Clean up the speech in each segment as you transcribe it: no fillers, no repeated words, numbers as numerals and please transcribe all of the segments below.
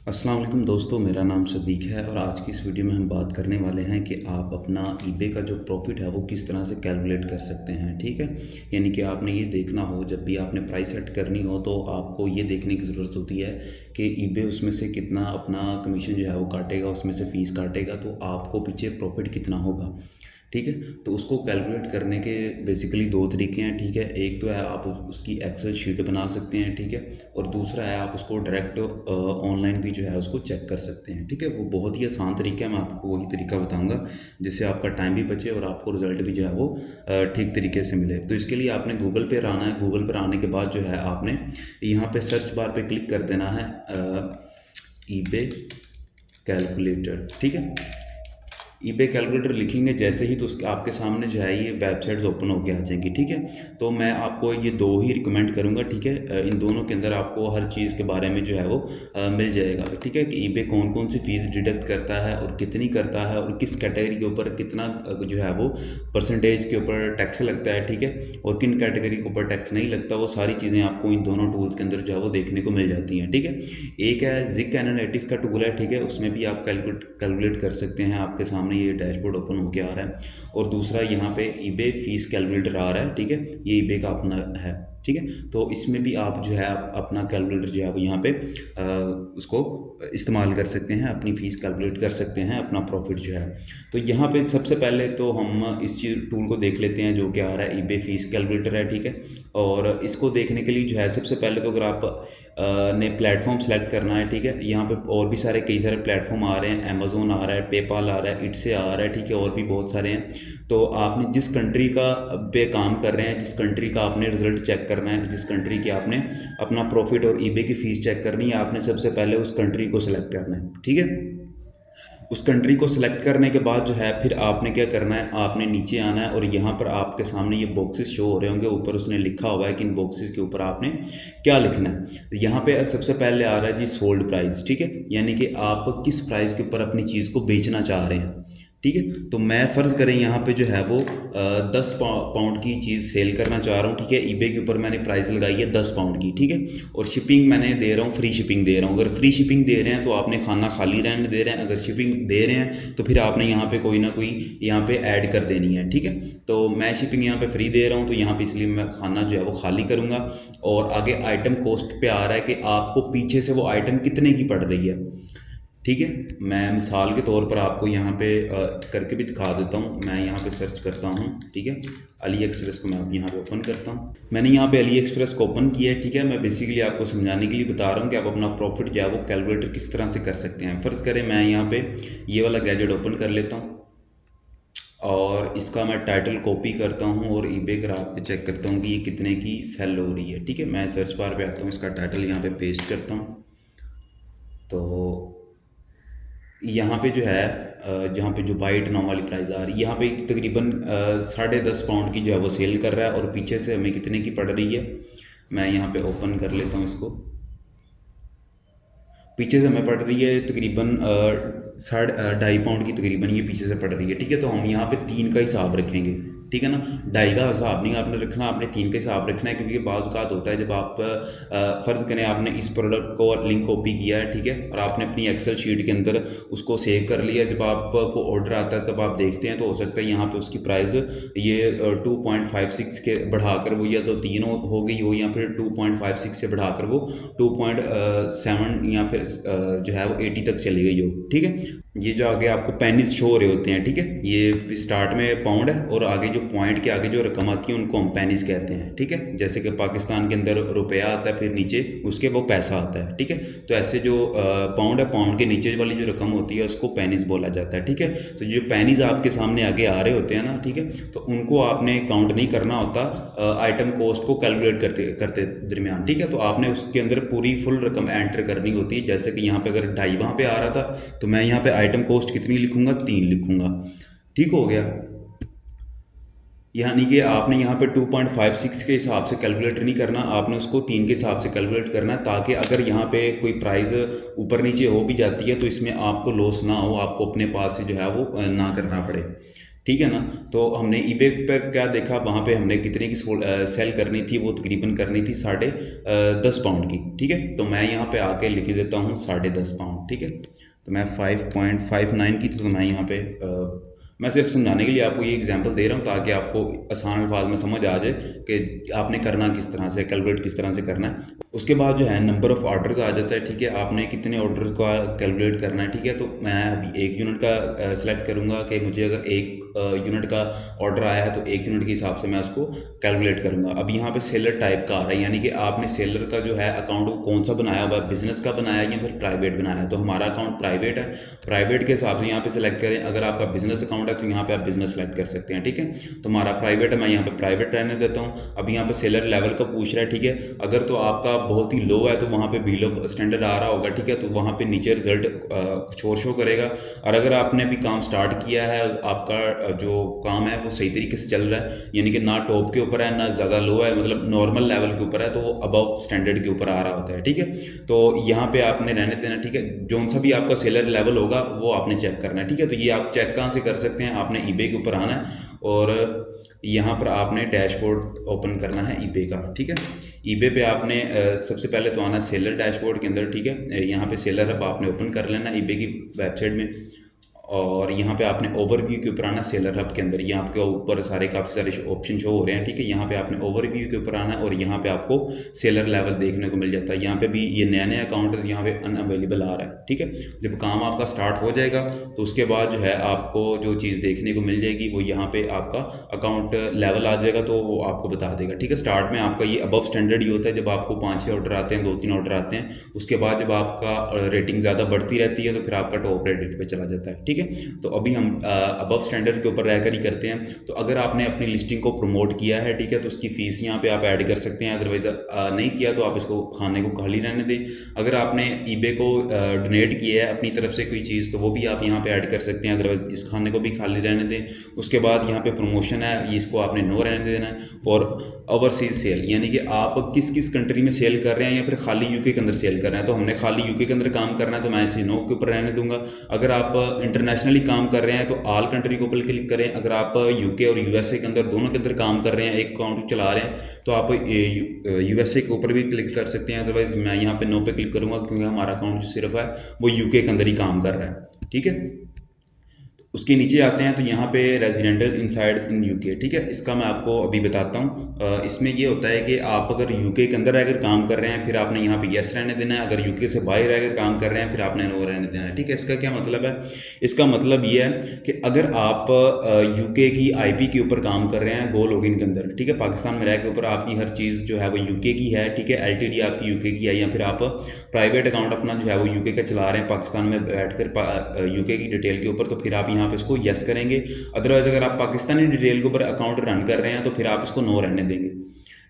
अस्सलाम वालेकुम दोस्तों, मेरा नाम सदीक है और आज की इस वीडियो में हम बात करने वाले हैं कि आप अपना ईबे का जो प्रॉफिट है वो किस तरह से कैलकुलेट कर सकते हैं। ठीक है, यानी कि आपने ये देखना हो, जब भी आपने प्राइस सेट करनी हो तो आपको ये देखने की ज़रूरत होती है कि ईबे उसमें से कितना अपना कमीशन जो है वो काटेगा, उसमें से फ़ीस काटेगा, तो आपको पीछे प्रॉफिट कितना होगा। ठीक है, तो उसको कैलकुलेट करने के बेसिकली दो तरीके हैं। ठीक है, एक तो है आप उसकी एक्सेल शीट बना सकते हैं। ठीक है, और दूसरा है आप उसको डायरेक्ट ऑनलाइन भी जो है उसको चेक कर सकते हैं। ठीक है, वो बहुत ही आसान तरीका है, मैं आपको वही तरीका बताऊंगा जिससे आपका टाइम भी बचे और आपको रिजल्ट भी जो है वो ठीक तरीके से मिले। तो इसके लिए आपने गूगल पे आना है। गूगल पर आने के बाद जो है आपने यहाँ पे सर्च बार पे क्लिक कर देना है ईबे कैलकुलेटर। ठीक है, ईबे कैलकुलेटर लिखेंगे जैसे ही, तो उसके आपके सामने जो है ये वेबसाइट्स ओपन होके आ जाएंगी। ठीक है, तो मैं आपको ये दो ही रिकमेंड करूँगा। ठीक है, इन दोनों के अंदर आपको हर चीज़ के बारे में जो है वो मिल जाएगा। ठीक है, कि ईबे कौन कौन सी फीस डिडक्ट करता है और कितनी करता है और किस कैटेगरी के ऊपर कितना जो है वो परसेंटेज के ऊपर टैक्स लगता है। ठीक है, और किन कैटेगरी के ऊपर टैक्स नहीं लगता, वो सारी चीज़ें आपको इन दोनों टूल्स के अंदर जो है वो देखने को मिल जाती हैं। ठीक है, एक है जिक एनालिटिक्स का टूल है। ठीक है, उसमें भी आप कैलकुलेट कर सकते हैं। आपके सामने ये डैशबोर्ड ओपन होके आ रहा है, और दूसरा यहाँ पे ईबे फीस कैलकुलेटर आ रहा है। ठीक है, ये ईबे का अपना है। ठीक है, तो इसमें भी आप जो है आप अपना कैलकुलेटर जो है वो यहाँ पे उसको इस्तेमाल कर सकते हैं, अपनी फ़ीस कैलकुलेट कर सकते हैं, अपना प्रॉफिट जो है। तो यहाँ पे सबसे पहले तो हम इस चीज़ टूल को देख लेते हैं जो कि आ रहा है ईबे फीस कैलकुलेटर है। ठीक है, और इसको देखने के लिए जो है सबसे पहले तो अगर आप ने प्लेटफॉर्म सेलेक्ट करना है। ठीक है, यहाँ पे और भी कई सारे प्लेटफॉर्म आ रहे हैं, अमेजोन आ रहा है, पेपाल आ रहा है, इटसे आ रहा है। ठीक है, और भी बहुत सारे हैं। तो आपने जिस कंट्री का पे काम कर रहे हैं, जिस कंट्री का आपने रिजल्ट चेक करना है, जिस कंट्री की आपने अपना प्रॉफिट और ईबे की फ़ीस चेक करनी है, आपने सबसे पहले उस कंट्री को सिलेक्ट करना है। ठीक है, उस कंट्री को सिलेक्ट करने के बाद जो है फिर आपने क्या करना है, आपने नीचे आना है और यहाँ पर आपके सामने ये बॉक्सेस शो हो रहे होंगे, ऊपर उसने लिखा हुआ है कि इन बॉक्सेस के ऊपर आपने क्या लिखना है। तो यहाँ पे सबसे पहले आ रहा है जी सोल्ड प्राइस। ठीक है, यानी कि आप किस प्राइस के ऊपर अपनी चीज़ को बेचना चाह रहे हैं। ठीक है, तो मैं फ़र्ज़ करें यहाँ पे जो है वो 10 पाउंड की चीज़ सेल करना चाह रहा हूँ। ठीक है, ईबे के ऊपर मैंने प्राइस लगाई है 10 पाउंड की। ठीक है, और शिपिंग मैंने दे रहा हूँ, फ्री शिपिंग दे रहा हूँ। अगर फ्री शिपिंग दे रहे हैं तो आपने खाना खाली रहने दे रहे हैं, अगर शिपिंग दे रहे हैं तो फिर आपने यहाँ पे कोई ना कोई यहाँ पे ऐड कर देनी है। ठीक है, तो मैं शिपिंग यहाँ पे फ्री दे रहा हूँ, तो यहाँ पे इसलिए मैं खाना जो है वो खाली करूँगा। और आगे आइटम कॉस्ट पे आ रहा है कि आपको पीछे से वो आइटम कितने की पड़ रही है। ठीक है, मैं मिसाल के तौर पर आपको यहाँ पे करके भी दिखा देता हूँ। मैं यहाँ पे सर्च करता हूँ। ठीक है, अली एक्सप्रेस को मैं अब यहाँ पे ओपन करता हूँ। मैंने यहाँ पे अली एक्सप्रेस को ओपन किया है। ठीक है, मैं बेसिकली आपको समझाने के लिए बता रहा हूँ कि आप अपना प्रॉफिट जो है वो कैलकुलेटर किस तरह से कर सकते हैं। फ़र्ज़ करें मैं यहाँ पे ये वाला गैजेट ओपन कर लेता हूँ और इसका मैं टाइटल कॉपी करता हूँ और ईबे ग्राफ पे चेक करता हूँ कि ये कितने की सेल हो रही है। ठीक है, मैं सर्च बार पे आता हूँ, इसका टाइटल यहाँ पे पेस्ट करता हूँ। तो यहाँ पे जो है जहाँ पे जो बाइट नाम वाली प्राइस आ रही है, यहाँ पे तकरीबन 10.5 पाउंड की जो है वो सेल कर रहा है, और पीछे से हमें कितने की पड़ रही है। मैं यहाँ पे ओपन कर लेता हूँ इसको। पीछे से हमें पड़ रही है तकरीबन 2.5 पाउंड की तकरीबन ये पीछे से पड़ रही है। ठीक है, तो हम यहाँ पे 3 का हिसाब रखेंगे। ठीक है ना, 2.5 का हिसाब नहीं आपने रखना, आपने 3 का हिसाब रखना है, क्योंकि बाज़ औक़ात होता है जब आप फ़र्ज़ करें आपने इस प्रोडक्ट को लिंक कॉपी किया है। ठीक है, और आपने अपनी एक्सेल शीट के अंदर उसको सेव कर लिया, जब आपको ऑर्डर आता है तब आप देखते हैं तो हो सकता है यहाँ पे उसकी प्राइस ये 2.56 के बढ़ाकर वो या तो 3 हो गई हो, या फिर 2.56 से बढ़ाकर वो 2.7 या फिर जो है वो 80 तक चली गई हो। ठीक है, ये जो आगे आपको पेनिस शो हो रहे होते हैं। ठीक है, ये स्टार्ट में पाउंड है और आगे जो पॉइंट के आगे जो रकम आती है उनको हम पेनिस कहते हैं। ठीक है, जैसे कि पाकिस्तान के अंदर रुपया आता है, फिर नीचे उसके वो पैसा आता है। ठीक है, तो ऐसे जो पाउंड है, पाउंड के नीचे वाली जो रकम होती है उसको पेनिस बोला जाता है। ठीक है, तो जो पेनिस आपके सामने आगे आ रहे होते हैं ना, ठीक है, तो उनको आपने काउंट नहीं करना होता आइटम कॉस्ट को कैलकुलेट करते करते दरमियान। ठीक है, तो आपने उसके अंदर पूरी फुल रकम एंटर करनी होती है। जैसे कि यहाँ पे अगर 2.5 वहाँ पे आ रहा था, तो मैं यहाँ पे आइटम कॉस्ट कितनी लिखूंगा, 3 लिखूंगा। ठीक हो गया, यानी कि आपने यहाँ पे 2.56 के हिसाब से कैलकुलेट नहीं करना, आपने उसको 3 के हिसाब से कैलकुलेट करना है, ताकि अगर यहाँ पे कोई प्राइस ऊपर नीचे हो भी जाती है तो इसमें आपको लॉस ना हो, आपको अपने पास से जो है वो ना करना पड़े। ठीक है ना। तो हमने ईबे पर क्या देखा, वहाँ पे हमने कितने की सेल करनी थी, वो तकरीबन करनी थी 10.5 पाउंड की। ठीक है, तो मैं यहाँ पे आके लिख देता हूँ 10.5 पाउंड। ठीक है, तो मैं 5.59 की थी, तो मैं यहाँ पे मैं सिर्फ समझाने के लिए आपको ये एग्जांपल दे रहा हूँ ताकि आपको आसान अल्फाज में समझ आ जाए कि आपने करना किस तरह से, कैलकुलेट किस तरह से करना है। उसके बाद जो है नंबर ऑफ़ ऑर्डर्स आ जाता है। ठीक है, आपने कितने ऑर्डर्स का कैलकुलेट करना है। ठीक है, तो मैं अभी 1 यूनिट का सिलेक्ट करूँगा कि मुझे अगर 1 यूनिट का ऑर्डर आया है तो 1 यूनिट के हिसाब से मैं उसको कैलकुलेट करूँगा। अब यहाँ पे सेलर टाइप का आ रहा है, यानी कि आपने सेलर का जो है अकाउंट वो कौन सा बनाया हुआ है, बिजनेस का बनाया है या फिर प्राइवेट बनाया है। तो हमारा अकाउंट प्राइवेट है, प्राइवेट के हिसाब से यहाँ पे सेलेक्ट करें। अगर आपका बिजनेस अकाउंट है तो यहाँ पे आप बिजनेस सेलेक्ट कर सकते हैं। ठीक है, तो हमारा प्राइवेट है, मैं यहाँ पे प्राइवेट रहने देता हूँ। अब यहाँ पे सेलर लेवल का पूछ रहा है। ठीक है, अगर तो आपका बहुत ही लो है तो वहाँ पे बिलो स्टैंडर्ड आ रहा होगा। ठीक है, तो वहाँ पे नीचे रिजल्ट कुछ और शो करेगा। और अगर आपने अभी काम स्टार्ट किया है, आपका जो काम है वो सही तरीके से चल रहा है, यानी कि ना टॉप के ऊपर है ना ज़्यादा लो है, मतलब नॉर्मल लेवल के ऊपर है, तो वो अबव स्टैंडर्ड के ऊपर आ रहा होता है। ठीक है, तो यहाँ पे आपने रहने देना। ठीक है, जो सा भी आपका सेलर लेवल होगा वो आपने चेक करना है। ठीक है, तो ये आप चेक कहाँ से कर सकते हैं, आपने ईबे के ऊपर आना है और यहाँ पर आपने डैशबोर्ड ओपन करना है ईबे का। ठीक है, ईबे पे आपने सबसे पहले तो आना है सेलर डैशबोर्ड के अंदर। ठीक है, यहाँ पे सेलर हब आपने ओपन कर लेना ईबे की वेबसाइट में, और यहाँ पे आपने ओवरव्यू के ऊपर आना सेलर हब के अंदर। यहाँ आपके ऊपर सारे काफ़ी सारे ऑप्शन शो हो रहे हैं। ठीक है, यहाँ पे आपने ओवरव्यू के ऊपर आना है और यहाँ पे आपको सेलर लेवल देखने को मिल जाता है। यहाँ पे भी ये नया नया अकाउंट है, यहाँ पे अनअवेलेबल आ रहा है। ठीक है, जब काम आपका स्टार्ट हो जाएगा तो उसके बाद जो है आपको जो चीज़ देखने को मिल जाएगी वो यहाँ पे आपका अकाउंट लेवल आ जाएगा, तो वो आपको बता देगा। ठीक है, स्टार्ट में आपका ये अबव स्टैंडर्ड ही होता है, जब आपको 5-6 ऑर्डर आते हैं, 2-3 ऑर्डर आते हैं। उसके बाद जब आपका रेटिंग ज़्यादा बढ़ती रहती है तो फिर आपका टॉप रेटिंग पे चला जाता है। ठीक है, तो अभी हम अबव स्टैंडर्ड के ऊपर रहकर ही करते हैं। तो अगर आपने अपनी लिस्टिंग को प्रमोट किया है, ठीक है, तो उसकी फ़ीस यहाँ पे आप ऐड कर सकते हैं। अदरवाइज़ नहीं किया तो आप इसको खाने को खाली रहने दें। अगर आपने ईबे को डोनेट किया है अपनी तरफ से कोई चीज़, तो वो भी आप यहाँ पे ऐड कर सकते हैं। अदरवाइज़ इस खाने को भी खाली रहने दें। उसके बाद यहाँ पे प्रमोशन है, इसको आपने नो रहने देना है। और ओवरसीज सेल, यानी कि आप किस किस कंट्री में सेल कर रहे हैं या फिर खाली यूके के अंदर सेल कर रहे हैं। तो हमने खाली यूके के अंदर काम करना है, तो मैं इसे नो के ऊपर रहने दूंगा। अगर आप इंटरनेशनली काम कर रहे हैं तो ऑल कंट्री के ऊपर क्लिक करें। अगर आप यूके और यूएसए के अंदर दोनों के अंदर काम कर रहे हैं, एक अकाउंट चला रहे हैं, तो आप यूएसए के ऊपर भी क्लिक कर सकते हैं। अदरवाइज मैं यहाँ पे नो पे क्लिक करूँगा क्योंकि हमारा अकाउंट जो सिर्फ है वो यूके के अंदर ही काम कर रहा है। ठीक है, उसके नीचे आते हैं तो यहाँ पे रेजिडेंटल इनसाइड इन यूके। ठीक है, इसका मैं आपको अभी बताता हूँ। इसमें ये होता है कि आप अगर यूके के अंदर रहकर काम कर रहे हैं फिर आपने यहाँ पे यस रहने देना है। अगर यूके से बाहर रहकर काम कर रहे हैं फिर आपने नो रहने देना है। ठीक है, इसका क्या मतलब है? इसका मतलब ये है कि अगर आप यूके की आईपी के ऊपर काम कर रहे हैं गो लॉगिन के अंदर, ठीक है, पाकिस्तान में रह के ऊपर आपकी हर चीज़ जो है वो यूके की है। ठीक है, एलटीडी आपकी यूके की है, या फिर आप प्राइवेट अकाउंट अपना जो है वो यूके का चला रहे हैं पाकिस्तान में बैठकर यूके की डिटेल के ऊपर, तो फिर आप यहाँ पे इसको यस करेंगे। अदरवाइज अगर आप पाकिस्तानी डिटेल के ऊपर अकाउंट रन कर रहे हैं तो फिर आप इसको नो रहने देंगे।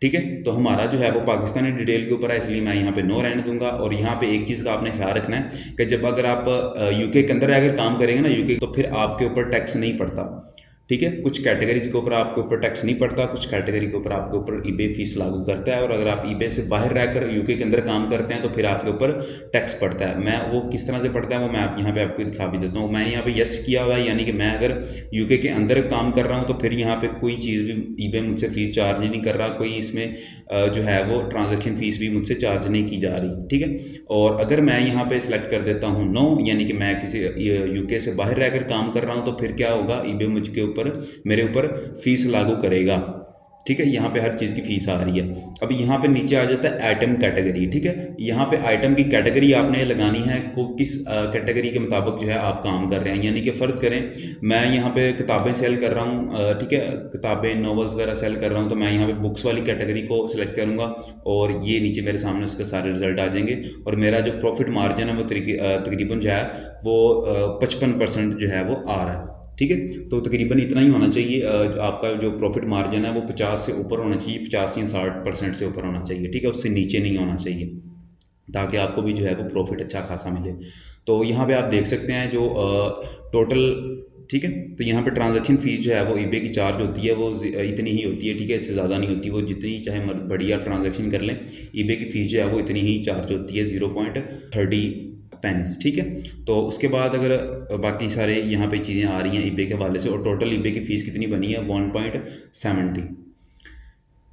ठीक है, तो हमारा जो है वो पाकिस्तानी डिटेल के ऊपर है, इसलिए मैं यहाँ पे नो रहने दूंगा। और यहाँ पे एक चीज़ का आपने ख्याल रखना है कि जब अगर आप यूके के अंदर अगर काम करेंगे ना यूके, तो फिर आपके ऊपर टैक्स नहीं पड़ता। ठीक है, कुछ कैटेगरीज के ऊपर आपके ऊपर टैक्स नहीं पड़ता, कुछ कैटेगरी के ऊपर आपके ऊपर ईबे फीस लागू करता है। और अगर आप ईबे से बाहर रहकर यूके के अंदर काम करते हैं तो फिर आपके ऊपर टैक्स पड़ता है। मैं वो किस तरह से पड़ता है वो मैं यहाँ पे आपको दिखा भी देता हूँ। मैं यहाँ पे यस किया हुआ है, यानी कि मैं अगर यूके के अंदर काम कर रहा हूँ तो फिर यहाँ पे कोई चीज़ भी ईबे मुझसे फ़ीस चार्ज नहीं कर रहा, कोई इसमें जो है वो ट्रांजेक्शन फ़ीस भी मुझसे चार्ज नहीं की जा रही। ठीक है, और अगर मैं यहाँ पे सिलेक्ट कर देता हूँ नो, यानी कि मैं किसी यूके से बाहर रहकर काम कर रहा हूँ, तो फिर क्या होगा, ईबे मुझके ऊपर मेरे ऊपर फीस लागू करेगा। ठीक है, यहाँ पे हर चीज़ की फ़ीस आ रही है। अब यहाँ पे नीचे आ जाता है आइटम कैटेगरी। ठीक है, यहाँ पे आइटम की कैटेगरी आपने लगानी है को किस कैटेगरी के मुताबिक जो है आप काम कर रहे हैं। यानी कि फ़र्ज़ करें मैं यहाँ पे किताबें सेल कर रहा हूँ, ठीक है, किताबें नॉवेल्स वगैरह सेल कर रहा हूँ, तो मैं यहाँ पे बुक्स वाली कैटेगरी को सिलेक्ट करूँगा और ये नीचे मेरे सामने उसके सारे रिजल्ट आ जाएंगे। और मेरा जो प्रॉफिट मार्जिन है वो तकरीबन जो है वो 55% जो है वो आ रहा है। ठीक है, तो तकरीबन इतना ही होना चाहिए। आपका जो प्रॉफिट मार्जिन है वो 50 से ऊपर होना चाहिए, 50 या 60% से ऊपर होना चाहिए। ठीक है, उससे नीचे नहीं होना चाहिए, ताकि आपको भी जो है वो प्रॉफिट अच्छा खासा मिले। तो यहाँ पे आप देख सकते हैं जो टोटल, ठीक है, तो यहाँ पे ट्रांजैक्शन फ़ीस जो है वो ईबे की चार्ज होती है वो इतनी ही होती है। ठीक है, इससे ज़्यादा नहीं होती, वो जितनी चाहे बढ़िया ट्रांजैक्शन कर लें ईबे की फ़ीस जो है वो इतनी ही चार्ज होती है, 0.30 पेनिस, ठीक है। तो उसके बाद अगर बाकी सारे यहाँ पे चीज़ें आ रही हैं ईबे के हवाले से, और टोटल ईबे की फ़ीस कितनी बनी है 1.70,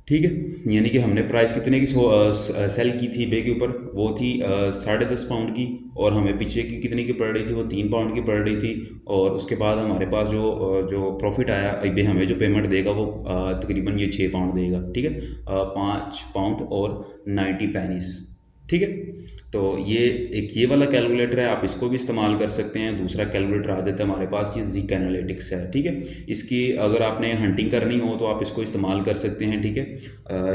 ठीक है। यानी कि हमने प्राइस कितने की सेल की थी ईबे के ऊपर, वो थी 10.5 पाउंड की, और हमें पीछे की कितने की पड़ रही थी, वो 3 पाउंड की पड़ रही थी। और उसके बाद हमारे पास जो प्रॉफिट आया, ईबे हमें जो पेमेंट देगा वो तकरीबन ये 6 पाउंड देगा, ठीक है। 5 पाउंड और 90 पेनीस, ठीक है। तो ये वाला कैलकुलेटर है, आप इसको भी इस्तेमाल कर सकते हैं। दूसरा कैलकुलेटर आ जाता है हमारे पास, ये ज़िक एनालिटिक्स है, ठीक है। इसकी अगर आपने हंटिंग करनी हो तो आप इसको इस्तेमाल कर सकते हैं, ठीक है।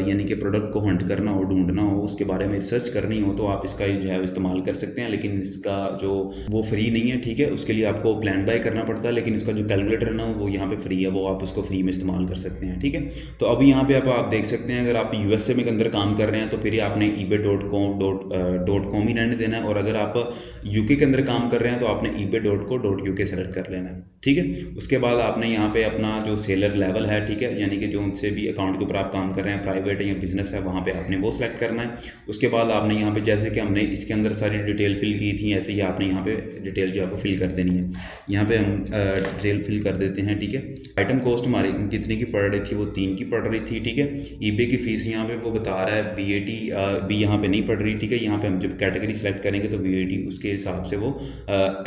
यानी कि प्रोडक्ट को हंट करना हो, ढूंढना हो, उसके बारे में रिसर्च करनी हो तो आप इसका जो है इस्तेमाल कर सकते हैं। लेकिन इसका जो वो फ्री नहीं है, ठीक है, उसके लिए आपको प्लान बाय करना पड़ता है। लेकिन इसका जो कैलकुलेटर है ना वो यहाँ पर फ्री है, वो आप उसको फ्री में इस्तेमाल कर सकते हैं, ठीक है। तो अभी यहाँ पर आप देख सकते हैं, अगर आप USA में के अंदर काम कर रहे हैं तो फिर आपने ebay.com ही रहने देना है, और अगर आप UK के अंदर काम कर रहे हैं तो आपने ebay.co.uk सेलेक्ट कर लेना है, ठीक है। उसके बाद आपने यहाँ पे अपना जो सेलर लेवल है, ठीक है, यानी कि जो उनसे भी अकाउंट के ऊपर आप काम कर रहे हैं, प्राइवेट है या बिजनेस है, वहाँ पे आपने वो सेलेक्ट करना है। उसके बाद आपने यहाँ पे जैसे कि हमने इसके अंदर सारी डिटेल फिल की थी, ऐसे ही आपने यहाँ पे डिटेल जो आपको फिल कर देनी है। यहाँ पे हम डिटेल फिल कर देते हैं, ठीक है। आइटम कॉस्ट हमारी कितने की पड़ रही थी, वो 3 की पड़ रही थी, ठीक है। ईबे की फ़ीस यहाँ पे वो बता रहा है VAT भी यहाँ पे नहीं पड़ रही, ठीक है। यहाँ पे हम जब कैटेगरी सेलेक्ट करेंगे तो VAT उसके हिसाब से वो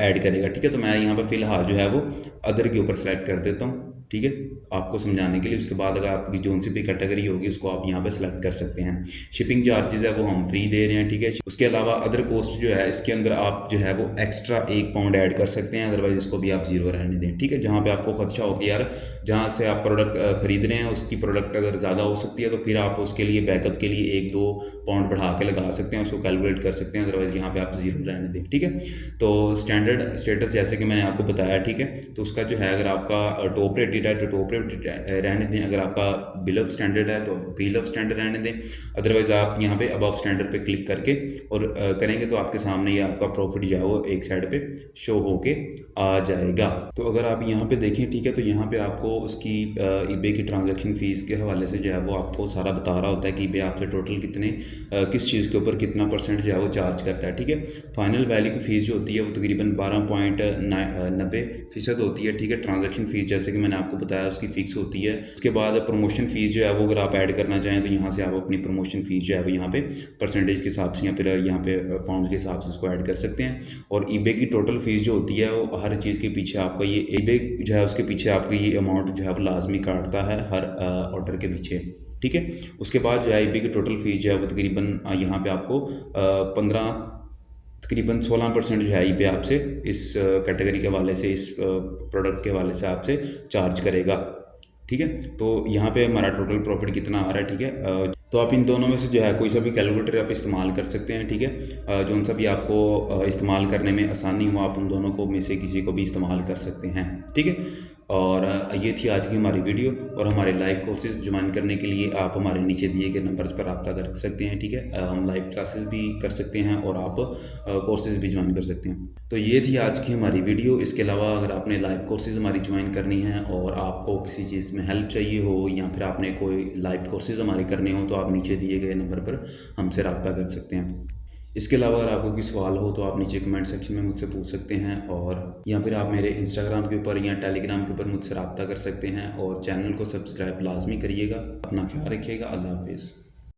ऐड करेगा, ठीक है। तो मैं यहाँ पे फ़िलहाल जो है वो अदर के ऊपर सेलेक्ट कर देता हूँ, ठीक है, आपको समझाने के लिए। उसके बाद अगर आपकी जो सी भी कैटेगरी होगी उसको आप यहाँ पे सेलेक्ट कर सकते हैं। शिपिंग चार्जेस है वो हम फ्री दे रहे हैं, ठीक है। उसके अलावा अदर कॉस्ट जो है इसके अंदर आप जो है वो एक्स्ट्रा 1 पाउंड ऐड कर सकते हैं, अदरवाइज इसको भी आप जीरो रहने दें, ठीक है। जहाँ पे आपको खर्चा हो कि यार जहाँ से आप प्रोडक्ट खरीद रहे हैं उसकी प्रोडक्ट अगर ज़्यादा हो सकती है तो फिर आप उसके लिए बैकअप के लिए 1-2 पाउंड बढ़ा के लगा सकते हैं, उसको कैलकुलेट कर सकते हैं, अदरवाइज यहाँ पे आप जीरो रहने दें, ठीक है। तो स्टैंडर्ड स्टेटस जैसे कि मैंने आपको बताया, ठीक है, तो उसका जो है अगर आपका टॉप रेटेड है तो टॉप रेटेड रहने दें, अगर आपका बिल ऑफ स्टैंडर्ड है तो बिल ऑफ स्टैंडर्ड रहने दें, अदरवाइज आप यहाँ पे अबव स्टैंडर्ड पे क्लिक करके और करेंगे तो आपके सामने ये आपका प्रॉफिट जो है वो एक साइड पे शो होके आ जाएगा। तो अगर आप यहाँ पे देखें, ठीक है, तो यहाँ पे आपको उसकी ईबे की ट्रांजैक्शन फ़ीस के हवाले से जो है वो आपको सारा बता रहा होता है कि ईबे आपसे टोटल कितने किस चीज़ के ऊपर कितना % जो है वो चार्ज करता है, ठीक है। फाइनल वैल्यू की फ़ीस जो होती है वो तकरीबन 12.90% होती है, ठीक है। ट्रांजैक्शन फ़ीस जैसे कि मैंने आपको बताया उसकी फ़िक्स होती है। उसके बाद प्रमोशन फ़ीस जो है वो अगर आप ऐड करना चाहें तो यहाँ से आप अपनी प्रमोशन फ़ीस जो है वो यहाँ पे परसेंटेज के हिसाब से या फिर यहाँ पे पाउंड के हिसाब से उसको ऐड कर सकते हैं। और ईबे की टोटल फ़ीस जो होती है वो हर चीज़ के पीछे आपका ये ईबे जो है उसके पीछे आपका ये अमाउंट जो है वो लाजमी काटता है हर ऑर्डर के पीछे, ठीक है। उसके बाद जो है ईबे की टोटल फ़ीस जो है वो तकरीबन यहाँ पे आपको 16% जो है ईबे आपसे इस कैटेगरी के हवाले से, इस प्रोडक्ट के हवाले से आपसे चार्ज करेगा, ठीक है। तो यहाँ पे हमारा टोटल प्रॉफिट कितना आ रहा है, ठीक है। तो आप इन दोनों में से जो है कोई सा भी कैलकुलेटर आप इस्तेमाल कर सकते हैं, ठीक है। जो सा भी आपको इस्तेमाल करने में आसानी हो आप उन दोनों को में से किसी को भी इस्तेमाल कर सकते हैं, ठीक है। और ये थी आज की हमारी वीडियो। और हमारे लाइव कोर्सेज ज्वाइन करने के लिए आप हमारे नीचे दिए गए नंबर्स पर रब्ता कर सकते हैं, ठीक है। हम लाइव क्लासेस भी कर सकते हैं और आप कोर्सेज भी ज्वाइन कर सकते हैं। तो ये थी आज की हमारी वीडियो। इसके अलावा अगर आपने लाइव कोर्सेज हमारी ज्वाइन करनी है और आपको किसी चीज़ में हेल्प चाहिए हो या फिर आपने कोई लाइव कोर्सेज हमारे करने हो तो आप नीचे दिए गए नंबर पर हमसे रब्ता कर सकते हैं। इसके अलावा अगर आपको कोई सवाल हो तो आप नीचे कमेंट सेक्शन में मुझसे पूछ सकते हैं, और या फिर आप मेरे इंस्टाग्राम के ऊपर या टेलीग्राम के ऊपर मुझसे रब्ता कर सकते हैं। और चैनल को सब्सक्राइब लाजमी करिएगा। अपना ख्याल रखिएगा। अल्लाह हाफिज़।